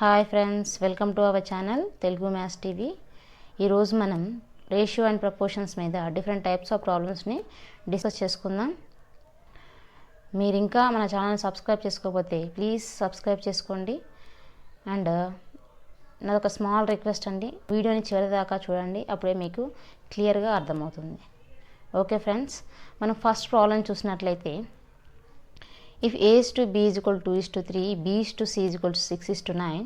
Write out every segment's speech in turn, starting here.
Hi friends, welcome to our channel Telugu maths TV. ఈరోజు మనం ratio and proportions మీద different types of ప్రాబ్లమ్స్ని discuss చేసుకుందాం. మీరు ఇంకా మన ఛానల్ సబ్స్క్రైబ్ చేసుకోకపోతే ప్లీజ్ సబ్స్క్రైబ్ చేసుకోండి. అండ్ నాదొక స్మాల్ రిక్వెస్ట్ అండి, వీడియోని చివరిదాకా చూడండి, అప్పుడే మీకు క్లియర్గా అర్థమవుతుంది. ఓకే ఫ్రెండ్స్, మనం ఫస్ట్ ప్రాబ్లం చూసినట్లయితే, if a is to b is equal to 2 is to 3, b is to c is equal to 6 is to 9,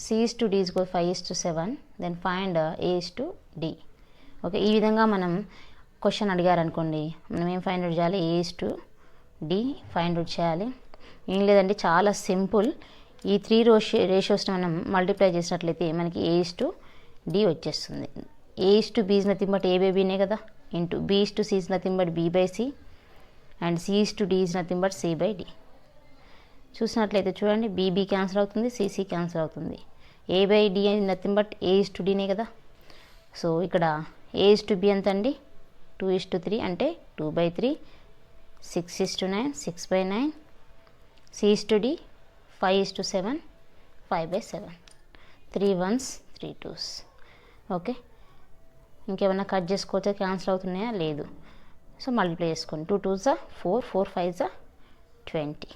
c is to d is equal to 5 is to 7, then find a is to d. Okay, ఈ విధంగా మనం question అడిగారు అనుకోండి, మనం ఏం find out చేయాలి? a is to d find out చేయాలి. ఏం లేదండి, చాలా సింపుల్. ఈ 3 రేషియోస్ని మనం మల్టిప్లై చేసినట్లయితే మనకి a is to d వచ్చేస్తుంది. a is to b is nothing but a by b నే కదా, into b is to c is nothing but b by c, and c is to d is nothing but c by d. చూసినట్లయితే చూడండి, bb cancel అవుతుంది, cc cancel అవుతుంది. a by d is nothing but a is to d నే కదా. So ఇక్కడ a is to b ఎంత అండి? 2 is to 3 అంటే 2 by 3, 6 is to 9, 6 by 9, c is to d 5 is to 7, 5 by 7, 3 1s 3 2s. Okay, ఇంకేమైనా cut చేసుకోవచ్చా? Cancel అవుతున్నాయా? లేదు. సో మల్టిప్లై చేసుకోండి. 2 2s 4, 4 5s 20,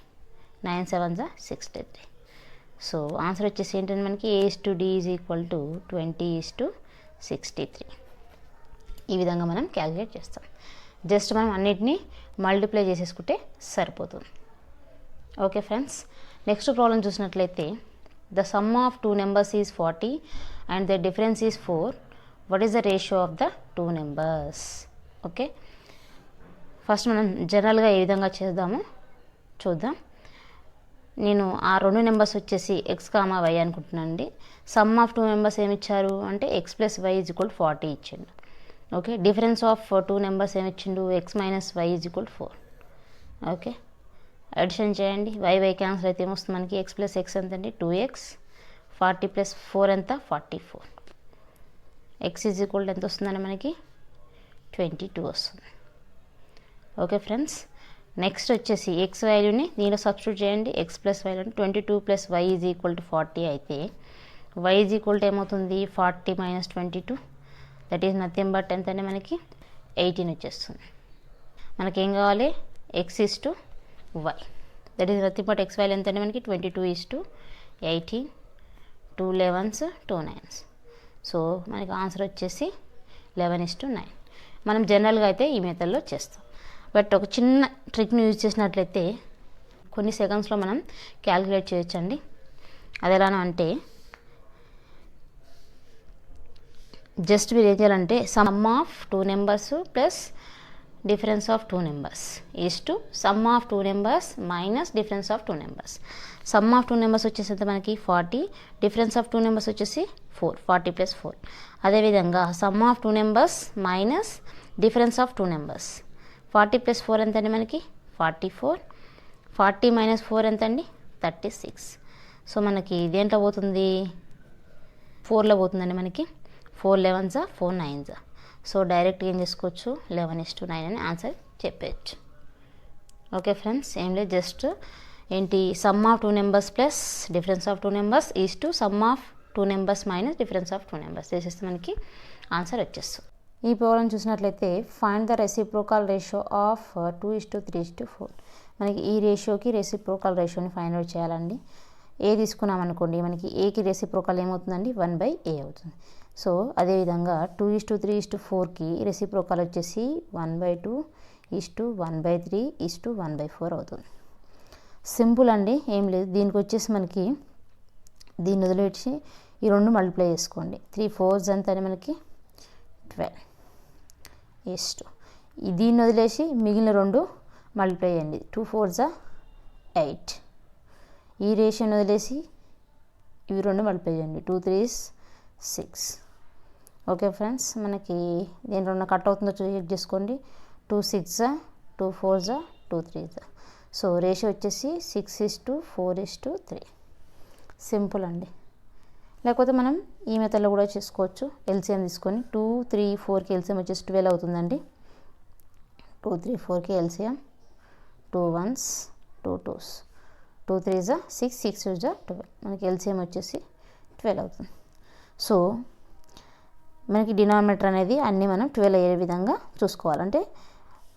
9 7s 63. So answer వచ్చేసి ఏంటంటే మనకి a is to d is equal to 20 is to 63. ఈ విధంగా మనం క్యాలిక్యులేట్ చేస్తాం. జస్ట్ మనం అన్నిటినీ మల్టిప్లై చేసేసుకుంటే సరిపోతుంది. ఓకే ఫ్రెండ్స్, నెక్స్ట్ ప్రాబ్లం చూసినట్లయితే, the sum of 2 numbers is 40 and the difference is 4. What is the ratio of the 2 numbers? Okay, first మనం జనరల్గా ఏ విధంగా చేద్దామో చూద్దాం. నేను ఆ 2 నెంబర్స్ వచ్చేసి ఎక్స్ కామా వై అనుకుంటున్నాను అండి. సమ్ ఆఫ్ 2 నెంబర్స్ ఏమి ఇచ్చారు అంటే X plus Y is equal 40 ఇచ్చిండు. ఓకే, డిఫరెన్స్ ఆఫ్ 2 నెంబర్స్ ఏమి ఇచ్చిండు? X minus Y is equal 4. Okay, addition చేయండి. వై క్యాన్సిల్ అయితే ఏమొస్తుంది మనకి? ఎక్స్ ప్లస్ ఎక్స్ ఎంత అండి? 2x. 40 ప్లస్ 4 ఎంత? 44. ఎక్స్ ఈజ్ ఈక్వల్ ఎంత వస్తుందండి మనకి? 22 వస్తుంది. ఓకే ఫ్రెండ్స్, నెక్స్ట్ వచ్చేసి ఎక్స్ వాల్యూని దీనిలో సబ్స్టిట్యూట్ చేయండి. ఎక్స్ ప్లస్ వాల్యూని 22 plus Y is equal to 40 అయితే వై ఈజ్ ఈక్వల్ టు ఏమవుతుంది? 40 minus 22, that is nothing but ఎంత అంటే మనకి 18 వచ్చేస్తుంది. మనకేం కావాలి? X is to Y, that is nothing but X value ఎంత అంటే మనకి 22 is to 18, 2 11s 2 9s. So మనకి ఆన్సర్ వచ్చేసి 11 ఈజ్ టు 9. మనం జనరల్గా అయితే ఈ మెథడ్లో చేస్తాం. బట్ ఒక చిన్న ట్రిక్ని యూజ్ చేసినట్లయితే కొన్ని సెకండ్స్లో మనం క్యాలిక్యులేట్ చేయొచ్చండి. అది ఎలానో అంటే, జస్ట్ మీరు ఏం చేయాలంటే some of 2 numbers plus difference of 2 numbers is to some of 2 numbers minus difference of 2 numbers. Some of 2 numbers వచ్చేసి మనకి 40, డిఫరెన్స్ ఆఫ్ 2 నెంబర్స్ వచ్చేసి 4, 40 ప్లస్ 4. అదేవిధంగా some of 2 numbers minus difference of 2 numbers. 40 plus 4 ఎంత అండి మనకి? 44. 40 minus 4 ఎంత అండి? 36. So మనకి దేంట్లో పోతుంది? 4లో పోతుందండి మనకి. 4 11s 4 9s. సో డైరెక్ట్గా ఏం చేసుకోవచ్చు? 11 is to 9 అని ఆన్సర్ చెప్పచ్చు. ఓకే ఫ్రెండ్స్, ఏం లేదు, జస్ట్ ఏంటి, some of 2 numbers plus difference of 2 numbers is to some of 2 numbers minus difference of 2 numbers చేసేస్తే మనకి ఆన్సర్ వచ్చేస్తుంది. ఈ ప్రాబ్లం చూసినట్లయితే, find the reciprocal ratio of 2 is to 3 is to 4. మనకి ఈ రేషియోకి రెసిప్రోకల్ రేషియోని ఫైండ్ అవుట్ చేయాలండి. ఏ తీసుకున్నాం అనుకోండి, మనకి ఏకి రెసిప్రోకల్ ఏమవుతుందండి? 1/a అవుతుంది. సో అదేవిధంగా 2 is to 3 is to 4కి రెసిప్రోకల్ వచ్చేసి 1/2 is to 1/3 is to 1/4 అవుతుంది. సింపుల్ అండి, ఏం లేదు. దీనికి వచ్చేసి మనకి దీన్ని వదిలేసి ఈ 2 మల్టిప్లై చేసుకోండి. 3 4s ఎంత అని మనకి 12 is to, దీన్ని వదిలేసి మిగిలిన 2 మల్టిప్లై చేయండి. 2 4s 8. ఈ రేషియోని వదిలేసి ఇవి 2 మల్టిప్లై చేయండి. 2 3s 6. ఓకే ఫ్రెండ్స్, మనకి దీని 2 కట్ అవుతుందో చెక్ చేసుకోండి. 2 6s 2 4s 2 3s. So ratio వచ్చేసి 6 is to 4 is to 3. Simple అండి. లేకపోతే మనం ఈ మెథడ్లో కూడా చేసుకోవచ్చు. ఎల్సిఎం తీసుకొని 2 3 4కి ఎల్సిఎం వచ్చేసి 12 అవుతుందండి. 2 3 4కి ఎల్సిఎం 2 1s 2 2s 2 3 జా 6, 6 2 జా 12, మనకి ఎల్సిఎం వచ్చేసి 12 అవుతుంది. సో మనకి డినామినేటర్ అనేది అన్నీ మనం 12 అయ్యే విధంగా చూసుకోవాలి. అంటే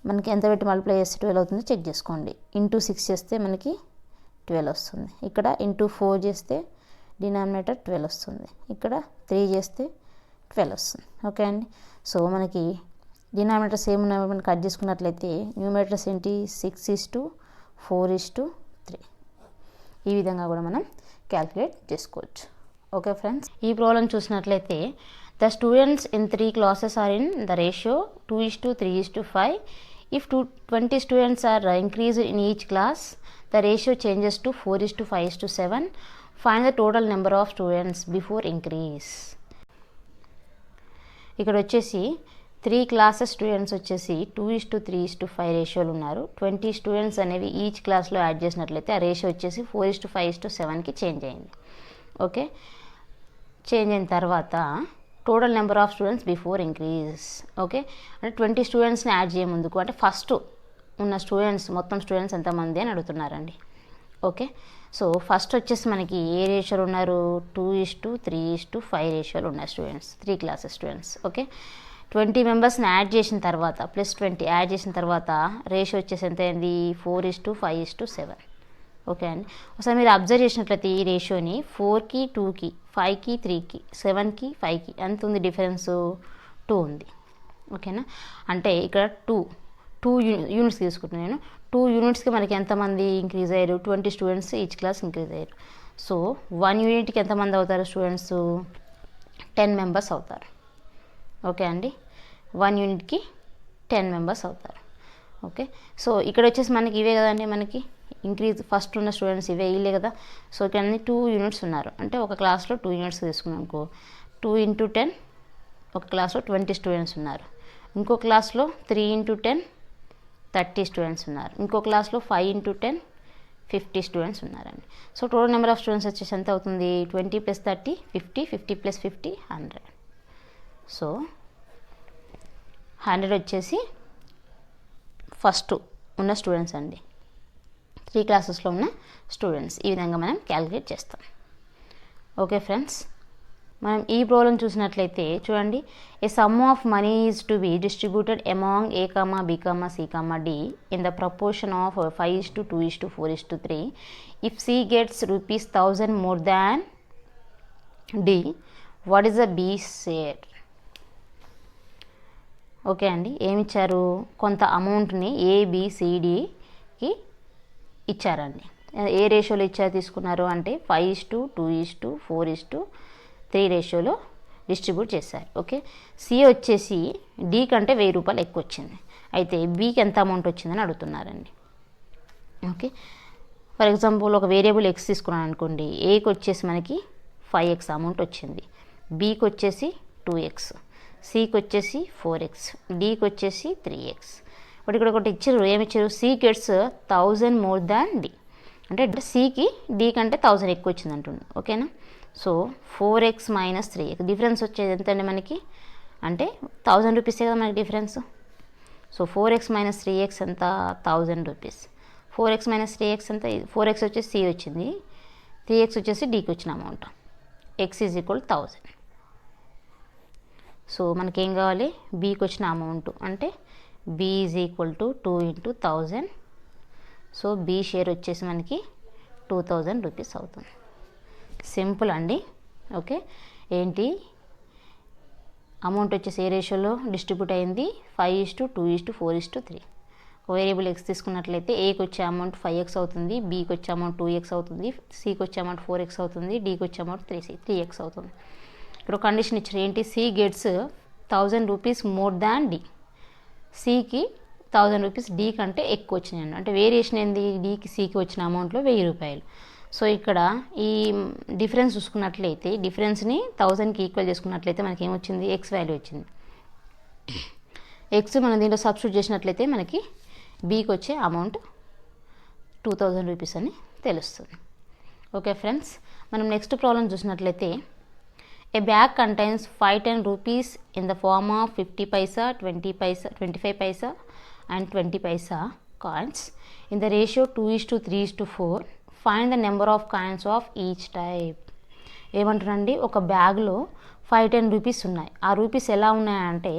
మనకి ఎంత పెట్టి మల్టిప్లై చేస్తే 12 అవుతుందో చెక్ చేసుకోండి. ఇంటూ 6 చేస్తే మనకి 12 వస్తుంది. ఇక్కడ ఇంటూ 4 చేస్తే డినామినేటర్ 12 వస్తుంది. ఇక్కడ 3 చేస్తే 12 వస్తుంది. ఓకే అండి. సో మనకి డినామినేటర్స్ ఏమున్నా మనం కట్ చేసుకున్నట్లయితే న్యూమరేటర్స్ ఏంటి 6:4:3 ఈ విధంగా కూడా మనం క్యాల్కులేట్ చేసుకోవచ్చు. ఓకే ఫ్రెండ్స్, ఈ ప్రాబ్లం చూసినట్లయితే the students in 3 classes are in the ratio 2:3:5. If 20 students are increased in each class, the ratio changes to 4:5:7. Find the total number of students before increase. ఇక్కడ వచ్చేసి 3 classes students వచ్చేసి 2:3:5 రేషియోలు ఉన్నారు. 20 students అనేవి each క్లాస్లో add చేసినట్లయితే ఆ ratio వచ్చేసి 4:5:7కి change అయింది. ఓకే, చేంజ్ అయిన తర్వాత total number of students before increase. Okay, అంటే 20 స్టూడెంట్స్ని యాడ్ చేయముందుకు అంటే ఫస్ట్ ఉన్న స్టూడెంట్స్ మొత్తం స్టూడెంట్స్ ఎంతమంది అని అడుగుతున్నారండి. ఓకే, సో ఫస్ట్ వచ్చేసి మనకి ఏ రేషియోలు ఉన్నారు 2:3:5 రేషియోలు ఉన్నారు స్టూడెంట్స్ 3 classes స్టూడెంట్స్. ఓకే, 20 మెంబర్స్ని యాడ్ చేసిన తర్వాత +20 యాడ్ చేసిన తర్వాత రేషియో వచ్చేసి ఎంత అయింది 4:5:7. ఓకే అండి, ఒకసారి మీరు అబ్జర్వ్ చేసినట్లయితే ఈ రేషియోని 4కి 2కి 5కి 3కి 7కి 5కి ఎంత ఉంది డిఫరెన్స్ 2 ఉంది. ఓకేనా, అంటే ఇక్కడ 2 యూనిట్స్ తీసుకుంటున్నాను నేను. 2 యూనిట్స్కి మనకి ఎంతమంది ఇంక్రీజ్ అయ్యారు 20 స్టూడెంట్స్ ఈచ్ క్లాస్ ఇంక్రీజ్ అయ్యారు. సో 1 యూనిట్కి ఎంతమంది అవుతారు స్టూడెంట్స్ 10 మెంబర్స్ అవుతారు. ఓకే అండి, 1 యూనిట్కి 10 మెంబర్స్ అవుతారు. ఓకే, సో ఇక్కడ వచ్చేసి మనకి ఇవే కదండి, మనకి ఇంక్రీజ్ ఫస్ట్ ఉన్న స్టూడెంట్స్ ఇవే ఇల్లే కదా. సో ఇక్కడ 2 యూనిట్స్ ఉన్నారు అంటే ఒక క్లాస్లో 2 యూనిట్స్ తీసుకున్నాం అనుకో 2 × 10 ఒక క్లాస్లో 20 స్టూడెంట్స్ ఉన్నారు. ఇంకో క్లాస్లో 3 × 10 30 స్టూడెంట్స్ ఉన్నారు. ఇంకో క్లాస్లో 5 × 10 50 స్టూడెంట్స్ ఉన్నారండి. So total number of students వచ్చేసి ఎంత అవుతుంది 20 + 30 50, 50 + 50 100. సో 100 వచ్చేసి ఫస్ట్ ఉన్న స్టూడెంట్స్ అండి, 3 క్లాసెస్లో ఉన్న స్టూడెంట్స్. ఈ విధంగా మనం క్యాలిక్యులేట్ చేస్తాం. ఓకే ఫ్రెండ్స్, మనం ఈ ప్రాబ్లం చూసినట్లయితే చూడండి, a sum of money is to be distributed among A, B, C, D in the proportion of 5:2:4:3. If C gets ₹1000 more than D, what is the B share? Okay అండి, ఏమిచ్చారు కొంత అమౌంట్ని ABCDకి ఇచ్చారండి. ఏ రేషియోలో ఇచ్చారు తీసుకున్నారు అంటే 5:2:4:3 రేషియోలో డిస్ట్రిబ్యూట్ చేశారు. ఓకే, సి వచ్చేసి డి కంటే ₹1000 ఎక్కువ వచ్చింది. అయితే బికి ఎంత అమౌంట్ వచ్చిందని అడుగుతున్నారండి. ఓకే, ఫర్ ఎగ్జాంపుల్ ఒక వేరియబుల్ ఎక్స్ తీసుకున్నాను అనుకోండి, ఏకి వచ్చేసి మనకి 5x అమౌంట్ వచ్చింది, బికి వచ్చేసి 2x, సికి వచ్చేసి 4x, డికి వచ్చేసి 3x. బట్ ఇక్కడ ఒకటి ఇచ్చారు, ఏమి ఇచ్చారు C gets 1000 more than D అంటే సికి డి కంటే 1000 ఎక్కువ వచ్చింది అంటుంది. ఓకేనా, సో 4x - 3x డిఫరెన్స్ వచ్చేది ఎంత అండి మనకి అంటే ₹1000 కదా మనకి డిఫరెన్స్. సో 4x - 3x ఎంత ₹1000. 4x - 3x ఎంత 4x వచ్చేసి సి వచ్చింది, 3x వచ్చేసి డికి వచ్చిన అమౌంట్. x = 1000. సో మనకేం కావాలి బికి వచ్చిన అమౌంట్ అంటే b = 2 × 1000. సో బి షేర్ వచ్చేసి మనకి ₹2000 అవుతుంది. సింపుల్ అండి. ఓకే, ఏంటి అమౌంట్ వచ్చేసి ఏ రేషియోలో డిస్ట్రిబ్యూట్ అయింది 5:2:4:3. వేరియబుల్ ఎక్స్ తీసుకున్నట్లయితే ఏకి వచ్చే అమౌంట్ 5x అవుతుంది, బికి వచ్చే అమౌంట్ 2x అవుతుంది, సికి వచ్చే అమౌంట్ 4x అవుతుంది, డికి వచ్చే అమౌంట్ 3x అవుతుంది. ఇక్కడ కండిషన్ ఇచ్చారు ఏంటి C gets ₹1000 more than D. సికి ₹1000 డి కంటే ఎక్కువ వచ్చినాయి అంటే వేరియేషన్ ఏంది డికి సికి వచ్చిన అమౌంట్లో ₹1000. సో ఇక్కడ ఈ డిఫరెన్స్ చూసుకున్నట్లయితే డిఫరెన్స్ని 1000కి ఈక్వల్ చేసుకున్నట్లయితే మనకి ఏమొచ్చింది ఎక్స్ వాల్యూ వచ్చింది. ఎక్స్ మనం దీంట్లో సబ్స్టిట్యూట్ చేసినట్లయితే మనకి బికి వచ్చే అమౌంట్ ₹2000 అని తెలుస్తుంది. ఓకే ఫ్రెండ్స్, మనం నెక్స్ట్ ప్రాబ్లం చూసినట్లయితే ఏ bag contains 510 rupees in the form of 50 paisa, 20 paisa, 25 paisa and 20 paisa coins in the ratio 2:3:4. Find the number of coins of each type. ఏమంటారండి, ఒక బ్యాగ్లో 5-10 రూపీస్ ఉన్నాయి. ఆ రూపీస్ ఎలా ఉన్నాయంటే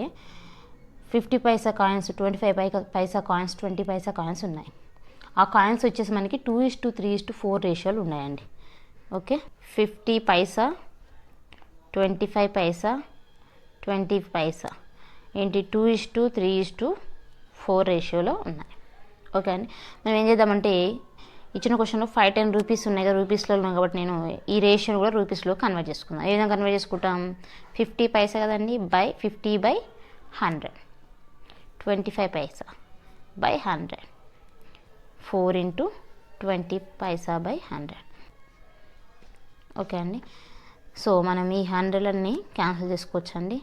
50 పైసా కాయిన్స్, 25 పైసా coins, 20 పైసా coins ఉన్నాయి. ఆ కాయిన్స్ వచ్చేసి మనకి 2:3:4 రేషియోలు ఉన్నాయండి. ఓకే, 50 పైసా, 25 పైసా, 20 పైసా ఏంటి 2:3:4 రేషియోలో ఉన్నాయి. ఓకే అండి, మనం ఏం చేద్దామంటే ఇచ్చిన క్వశ్చన్లో 5-10 రూపీస్ ఉన్నాయి కదా, రూపీస్లో ఉన్నాయి కాబట్టి నేను ఈ రేషియోని కూడా రూపీస్లో కన్వర్ట్ చేసుకుందాం. ఏ విధంగా కన్వర్ట్ చేసుకుంటాం, 50 పైసా కదండి బై 50/100, 25 పైసా బై 100, 4 × 20 పైసా/100. ఓకే అండి, సో మనం ఈ 100లని క్యాన్సిల్ చేసుకోవచ్చు అండి.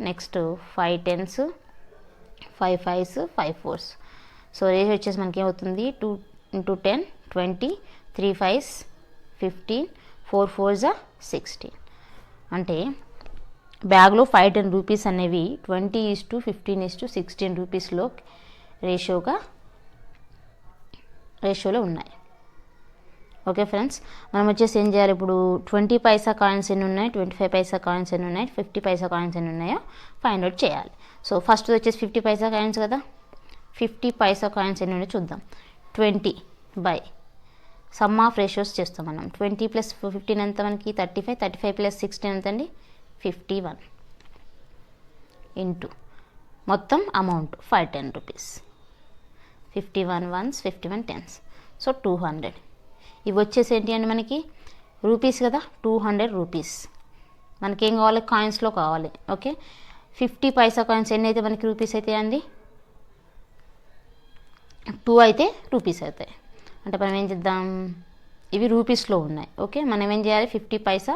Next 5 10s, 5 5s, 5 4s. So ratio వచ్చేసి మనకి ఏమవుతుంది, 2 × 10 20, 3 5s 15, 4 4s 16. అంటే బ్యాగ్లో 5-10 రూపీస్ అనేవి 20:15:16 రూపీస్లో రేషియోలో ఉన్నాయి. ఓకే ఫ్రెండ్స్, మనం వచ్చేసి ఏం చేయాలి, ఇప్పుడు 20 పైసా కాయిన్స్ ఎన్ని ఉన్నాయి, 25 పైసా కాయిన్స్ ఎన్ని ఉన్నాయి, 50 పైసా కాయిన్స్ ఎన్ని ఉన్నాయో ఫైండ్ అవుట్ చేయాలి. సో ఫస్ట్ వచ్చేసి 50 పైసా కాయిన్స్ కదా, 50 పైసా కాయిన్స్ ఎన్ని ఉన్నాయో చూద్దాం. 20 బై సమ్ ఆఫ్ రేషియోస్ చేస్తాం మనం. 20 + 15 ఎంత మనకి 35, 35 + 16 ఎంత అండి 51, ఇంటూ మొత్తం amount 5-10 rupees, 51 ones, 51 10s, so 200. ఇవి వచ్చేసి ఏంటి అండి మనకి రూపీస్ కదా, 200 రూపీస్ మనకేం కావాలి, కాయిన్స్లో కావాలి. ఓకే, 50 పైసా కాయిన్స్ ఎన్ని అయితే మనకి రూపీస్ అవుతాయి అండి, 2 అయితే రూపీస్ అవుతాయి. అంటే మనం ఏం చేద్దాం, ఇవి రూపీస్లో ఉన్నాయి. ఓకే, మనం ఏం చేయాలి, 50 పైసా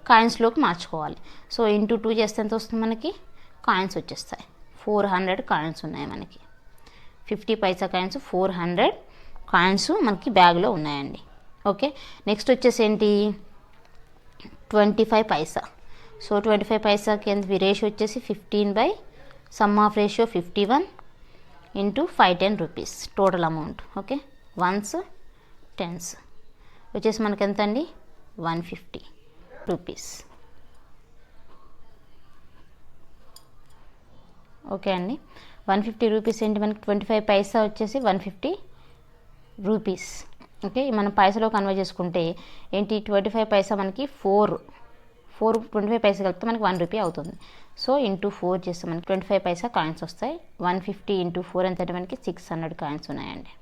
కాయిన్స్లోకి మార్చుకోవాలి. సో ఇంటూ 2 చేస్తే ఎంత వస్తుంది మనకి, కాయిన్స్ వచ్చేస్తాయి. 400 కాయిన్స్ ఉన్నాయి మనకి. 50 పైసా కాయిన్స్ 400 కాయిన్స్ మనకి బ్యాగ్లో ఉన్నాయండి. ఓకే, నెక్స్ట్ వచ్చేసి ఏంటి 25 పైసా. సో 25 పైసాకి ఎంత రేషియో వచ్చేసి 15 by some of ratio 51 into 5-10 rupees total amount. Okay, 1s 10s వచ్చేసి మనకి ఎంత అండి 150 రూపీస్. ఓకే అండి, 150 రూపీస్ ఏంటి మనకి 25 పైసా వచ్చేసి 150 రూపీస్. ఓకే, మనం పైసలో కన్వర్ట్ చేసుకుంటే ఏంటి 25 పైసా మనకి 25 పైసా కలిపితే మనకి 1 రూపీ అవుతుంది. సో ఇంటూ 4 చేస్తే మనకి 25 పైసా కాయిన్స్ వస్తాయి. 150 × 4 ఎంత అంటే మనకి 600 కాయిన్స్ ఉన్నాయండి,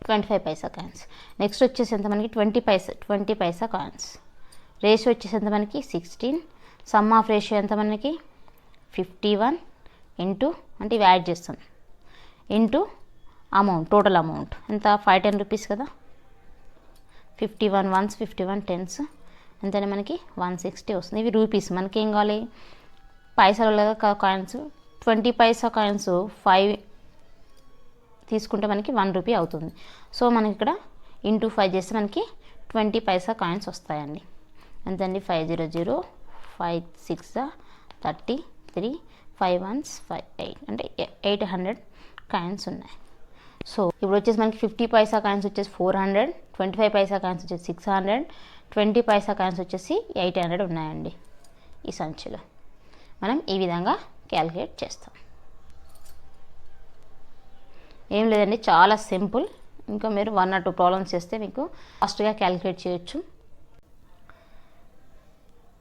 25 పైసా కాయిన్స్. నెక్స్ట్ వచ్చేసి ఎంత మనకి 20 పైసా కాయిన్స్. రేషియో వచ్చేసి ఎంత మనకి 16. సమ్ ఆఫ్ రేషియో ఎంత మనకి 51 ఇంటూ అంటే ఇవి యాడ్ చేస్తాం ఇంటూ అమౌంట్ టోటల్ అమౌంట్ ఎంత 5-10 రూపీస్ కదా, 51 ones, 51 10s ఎంతనే మనకి 160 వస్తుంది. ఇవి రూపీస్. మనకి ఏం కావాలి, పైసలు లేదా కాయిన్స్. 20 పైసా కాయిన్స్ 5 తీసుకుంటే మనకి 1 రూపీ అవుతుంది. సో మనకి ఇక్కడ ఇంటూ 5 చేస్తే మనకి 20 పైసా కాయిన్స్ వస్తాయండి. ఎంతండి 500, 5 6 33, 5 ones 5 8 అంటే 800 కాయిన్స్ ఉన్నాయి. సో ఇప్పుడు వచ్చేసి మనకి 50 పైసా కాయిన్స్ వచ్చేసి 400, 25 పైసా కాయిన్స్ వచ్చేసి 600, 20 పైసా కాయిన్స్ వచ్చేసి 800 ఉన్నాయండి. ఈ సంచిలో మనం ఈ విధంగా క్యాలిక్యులేట్ చేస్తాం. ఏం లేదండి, చాలా సింపుల్. ఇంకా మీరు 1 or 2 ప్రాబ్లమ్స్ చేస్తే మీకు ఫాస్ట్గా క్యాలిక్యులేట్ చేయొచ్చు.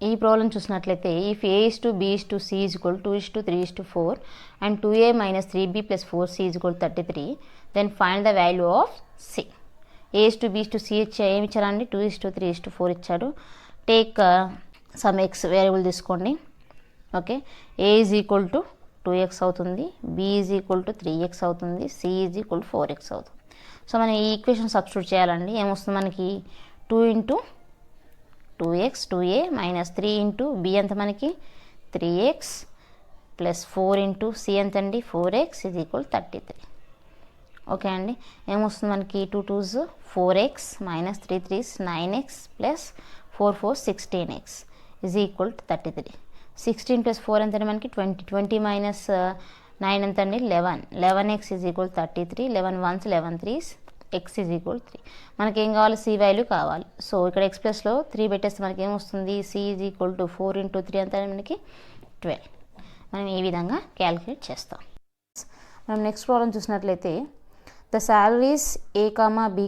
ఈ ప్రాబ్లం చూసినట్లయితే if a:b:c = 2:3:4 and 2a - 3b + 4c = 33, then find the value of c. a:b:c ఏమి ఇచ్చారండి 2:3:4 ఇచ్చాడు. టేక్ సమ్ x వేరియబుల్ తీసుకోండి. ఓకే, a = 2x అవుతుంది, b = 3x అవుతుంది, c = 4x అవుతుంది. సో మనం ఈ ఈక్వేషన్ సబ్స్టిట్యూట్ చేయాలండి. ఏమొస్తుంది మనకి 2 × 2x 2a - 3 × b ఎంత మనకి 3x + 4 × c ఎంత అండి 4x = 33. ఓకే అండి, ఏమొస్తుంది మనకి 2 2s 4x - 3 3s 9x + 4 4 16x = 33. 16 + 4 ఎంత అండి మనకి 20, 20 - 9 ఎంత అండి 11, 11x = 33, 11 ones 11 3s X is equal 3. మనకి ఏం కావాలి, సి వాల్యూ కావాలి. సో ఇక్కడ ఎక్స్ ప్లస్లో 3 పెట్టేస్తే మనకి ఏమొస్తుంది, సి ఈజ్ ఈక్వల్ టు 4 × 3 అంతా మనకి 12. మనం ఈ విధంగా క్యాలిక్యులేట్ చేస్తాం. మనం నెక్స్ట్ ప్రాబ్లం చూసినట్లయితే the salaries A, B,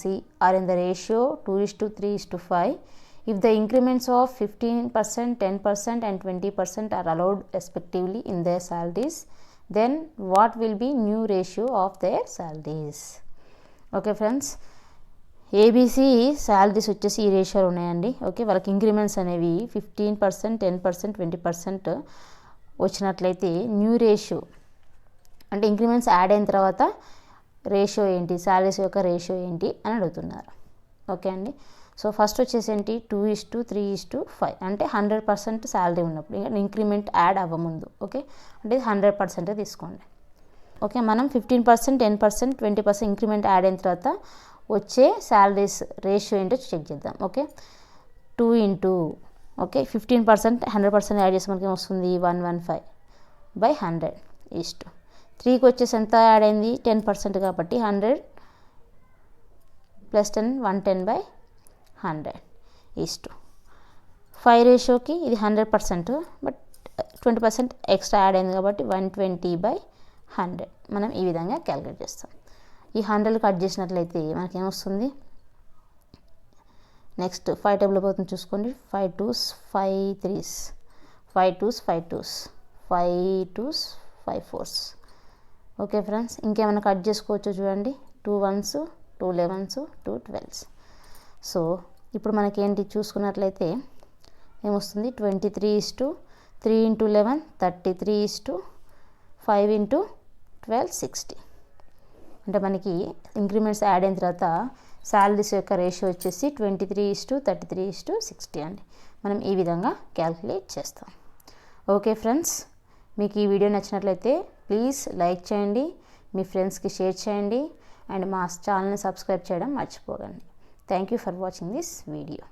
C are in the ratio 2:3:5. If the increments of 15%, 10% and 20% are allowed respectively in their salaries, then what will be new ratio of their salaries? Okay friends, ABC salaries వచ్చేసి ఈ రేషియోలో ఉన్నాయండి. Okay, వాళ్ళకి increments అనేవి 15%, 10%, 20% వచ్చినట్లయితే new ratio అంటే increments add అయిన తర్వాత రేషియో ఏంటి, శాలరీస్ యొక్క రేషియో ఏంటి అని అడుగుతున్నారు. ఓకే అండి. సో ఫస్ట్ వచ్చేసి ఏంటి, 2:3:5 అంటే 100% శాలరీ ఉన్నప్పుడు, ఇంక్రిమెంట్ యాడ్ అవ్వముందు. ఓకే, అంటే 100% తీసుకోండి. ఓకే, మనం 15%, 10%, 20% ఇంక్రిమెంట్ యాడ్ అయిన తర్వాత వచ్చే శాలరీస్ రేషియో ఏంటో చెక్ చేద్దాం. ఓకే, 2 × ఓకే 15% 100% యాడ్ చేస్తే మనకి వస్తుంది 115/100 ఈస్ట్. 3కి వచ్చేసి ఎంత యాడ్ అయింది, 10% కాబట్టి 100 + 10 110/100 ఈస్ట్. 5 రేషియోకి ఇది 100%, బట్ 20% ఎక్స్ట్రా యాడ్ అయింది కాబట్టి 120/100. మనం ఈ విధంగా క్యాలిక్యులేట్ చేస్తాం. ఈ 100 కట్ చేసినట్లయితే మనకేమొస్తుంది, నెక్స్ట్ 5 టేబుల్ పోతుంది చూసుకోండి. 5 2s 5 3s 5 2s 5 2s 5 2s 5 4s. Okay friends, ఇంకేమైనా కట్ చేసుకోవచ్చు చూడండి. 2 1s 2 11s 2 12s. సో ఇప్పుడు మనకి ఏంటి చూసుకున్నట్లయితే ఏమొస్తుంది, 23:3 × 11 33:5 × 12 60. అంటే మనకి ఇంక్రిమెంట్స్ యాడ్ అయిన తర్వాత శాలరీస్ యొక్క రేషియో వచ్చేసి 23:33:60 అండి. మనం ఈ విధంగా క్యాలిక్యులేట్ చేస్తాం. ఓకే ఫ్రెండ్స్, మీకు ఈ వీడియో నచ్చినట్లయితే ప్లీజ్ లైక్ చేయండి, మీ ఫ్రెండ్స్కి షేర్ చేయండి, అండ్ మా ఛానల్ని సబ్స్క్రైబ్ చేయడం మర్చిపోకండి. Thank you for watching this video.